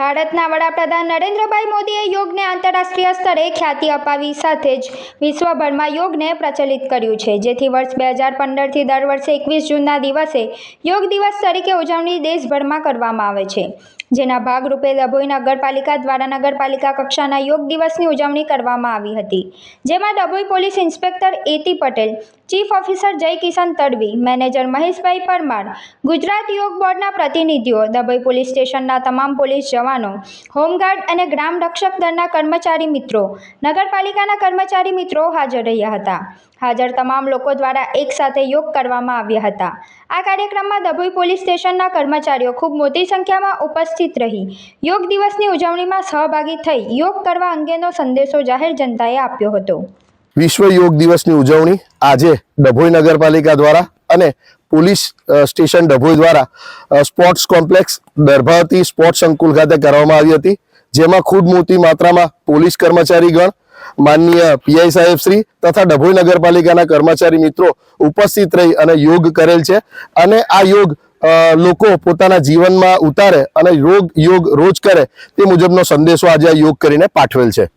ભારતના વડાપ્રધાન નરેન્દ્રભાઈ મોદીએ યોગને આંતરરાષ્ટ્રીય સ્તરે ખ્યાતિ અપાવી સાથે જ વિશ્વભરમાં યોગને પ્રચલિત કર્યું છે, જેથી વર્ષ 2015થી દર વર્ષે 21 જૂનના દિવસે યોગ દિવસ તરીકે ઉજવણી દેશભરમાં કરવામાં આવે છે, જેના ભાગરૂપે ડભોઈ નગરપાલિકા દ્વારા નગરપાલિકા કક્ષાના યોગ દિવસની ઉજવણી કરવામાં આવી હતી, જેમાં Dabhoi police inspector A T Patel, chief officer Jay Kishan Tadvi, manager Maheshbhai Parmar, Gujarat Yog બોર્ડના પ્રતિનિધિઓ, ડભોઈ પોલીસ સ્ટેશનના તમામ પોલીસ જવાનો, હોમગાર્ડ અને ગ્રામ રક્ષક દળના કર્મચારી મિત્રો, નગરપાલિકાના કર્મચારી મિત્રો હાજર રહ્યા હતા. હાજર તમામ લોકો દ્વારા એક સાથે યોગ કરવામાં આવ્યા હતા. આ કાર્યક્રમમાં ડભોઈ પોલીસ સ્ટેશનના કર્મચારીઓ ખૂબ મોટી સંખ્યામાં ઉપસ્થિત રહી યોગ દિવસની ઉજવણીમાં સહભાગી થઈ યોગ કરવા અંગેનો સંદેશો જાહેર જનતાએ આપ્યો હતો. વિશ્વ યોગ દિવસની ઉજવણી આજે ડભોઈ નગરપાલિકા દ્વારા અને પોલીસ સ્ટેશન ડભોઈ દ્વારા સ્પોર્ટ્સ કોમ્પ્લેક્સ દર્ભાવતી સ્પોર્ટ્સ સંકુલ ખાતે કરવામાં આવી હતી, જેમાં ખૂબ મોટી માત્રામાં પોલીસ કર્મચારીગણ, માનનીય પીઆઈ સાહેબ શ્રી તથા ડભોઈ નગરપાલિકાના કર્મચારી મિત્રો ઉપસ્થિત રહી અને યોગ કરેલ છે. અને આ યોગ લોકો પોતાના જીવનમાં ઉતારે અને યોગ રોજ કરે તે મુજબનો સંદેશો આજે યોગ કરીને પાઠવેલ છે.